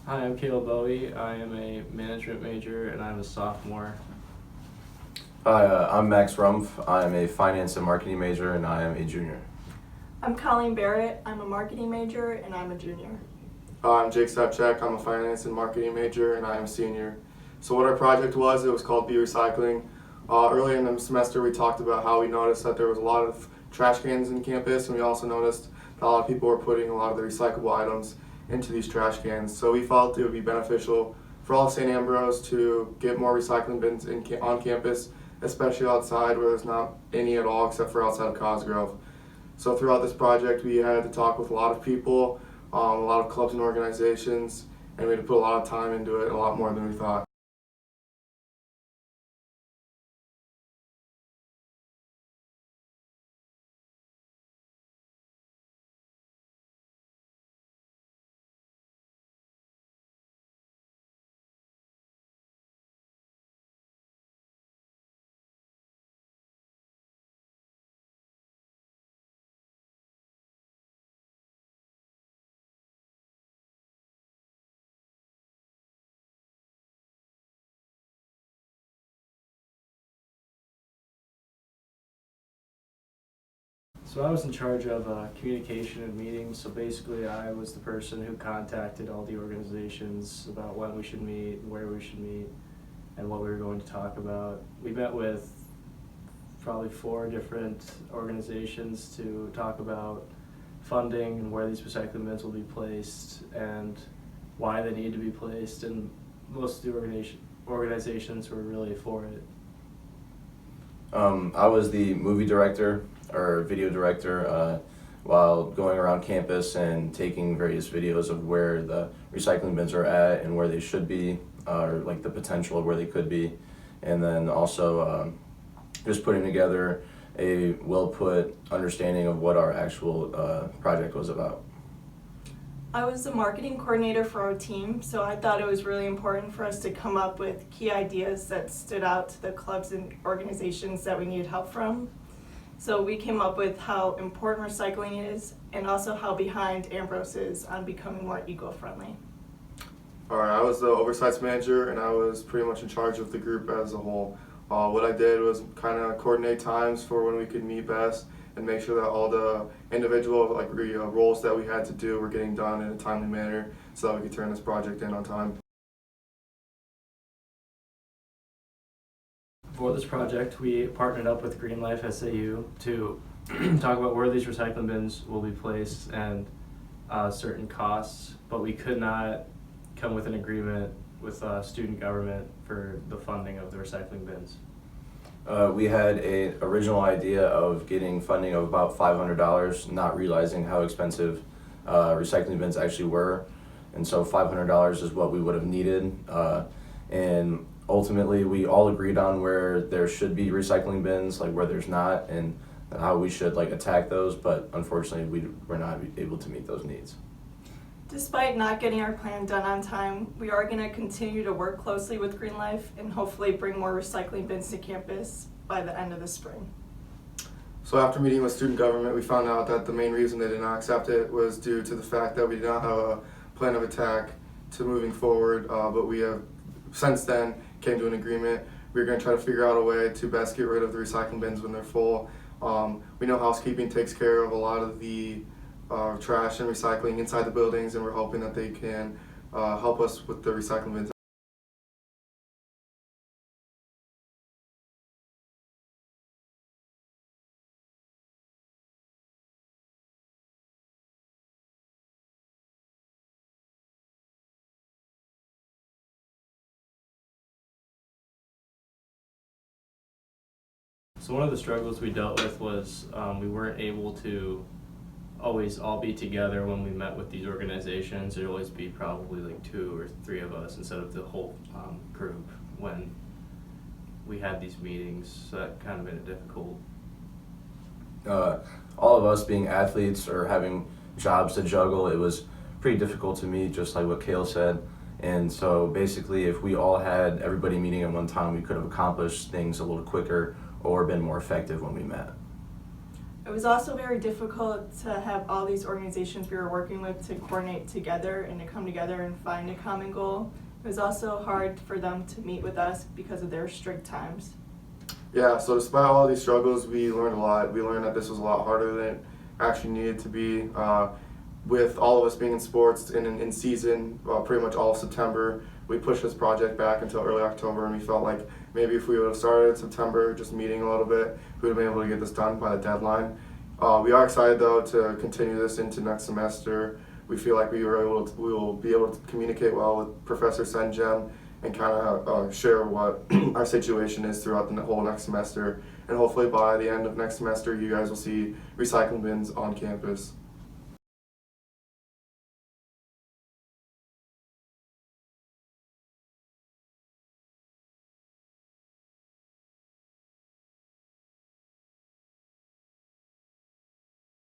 Hi, I'm Caleb Bowie. I am a management major and I'm a sophomore. Hi, I'm Max Rumpf. I'm a finance and marketing major, and I am a junior. I'm Colleen Barrett. I'm a marketing major and I'm a junior. I'm Jake Stepchak. I'm a finance and marketing major, and I am a senior. So what our project was, it was called Be Recycling. Early in the semester, we talked about how we noticed that there was a lot of trash cans in campus, and we also noticed that a lot of people were putting a lot of the recyclable items into these trash cans. So we felt it would be beneficial for all of St. Ambrose to get more recycling bins on campus, especially outside where there's not any at all except for outside of Cosgrove. So throughout this project, we had to talk with a lot of people, a lot of clubs and organizations, and we had to put a lot of time into it, a lot more than we thought. So I was in charge of communication and meetings. So basically, I was the person who contacted all the organizations about when we should meet, where we should meet, and what we were going to talk about. We met with probably 4 different organizations to talk about funding and where these recycling bins will be placed and why they need to be placed. And most of the organizations were really for it. I was the movie director or video director while going around campus and taking various videos of where the recycling bins are at and where they should be, or like the potential of where they could be, and then also just putting together a well-put understanding of what our actual project was about. I was the marketing coordinator for our team, so I thought it was really important for us to come up with key ideas that stood out to the clubs and organizations that we needed help from. So we came up with how important recycling is and also how behind Ambrose is on becoming more eco-friendly. Alright, I was the oversights manager, and I was pretty much in charge of the group as a whole. What I did was kind of coordinate times for when we could meet best and make sure that all the individual roles that we had to do were getting done in a timely manner so that we could turn this project in on time. For this project, we partnered up with Green Life SAU to talk about where these recycling bins will be placed and certain costs, but we could not come with an agreement with student government for the funding of the recycling bins. We had a original idea of getting funding of about $500, not realizing how expensive recycling bins actually were, and so $500 is what we would have needed. And ultimately, we all agreed on where there should be recycling bins, like where there's not, and how we should attack those. But unfortunately, we were not able to meet those needs. Despite not getting our plan done on time, we are going to continue to work closely with Green Life and hopefully bring more recycling bins to campus by the end of the spring. So after meeting with student government, we found out that the main reason they did not accept it was due to the fact that we did not have a plan of attack to moving forward, but we have since then came to an agreement. We're going to try to figure out a way to best get rid of the recycling bins when they're full. We know housekeeping takes care of a lot of the trash and recycling inside the buildings, and we're hoping that they can help us with the recycling bins. So one of the struggles we dealt with was we weren't able to always all be together when we met with these organizations. There'd always be probably like 2 or 3 of us instead of the whole group when we had these meetings. So that kind of made it difficult. All of us being athletes or having jobs to juggle, it was pretty difficult to meet, just like what Kale said. And so basically, if we all had everybody meeting at one time, we could have accomplished things a little quicker or been more effective when we met. It was also very difficult to have all these organizations we were working with to coordinate together and to come together and find a common goal. It was also hard for them to meet with us because of their strict times. Yeah, so despite all these struggles, we learned a lot. We learned that this was a lot harder than it actually needed to be. With all of us being in sports and in season, pretty much all of September, we pushed this project back until early October, and we felt like maybe if we would have started in September, just meeting a little bit, we would have been able to get this done by the deadline. We are excited though to continue this into next semester. We feel like we will be able to communicate well with Professor Senjem and kind of share what our situation is throughout the whole next semester. And hopefully by the end of next semester, you guys will see recycling bins on campus.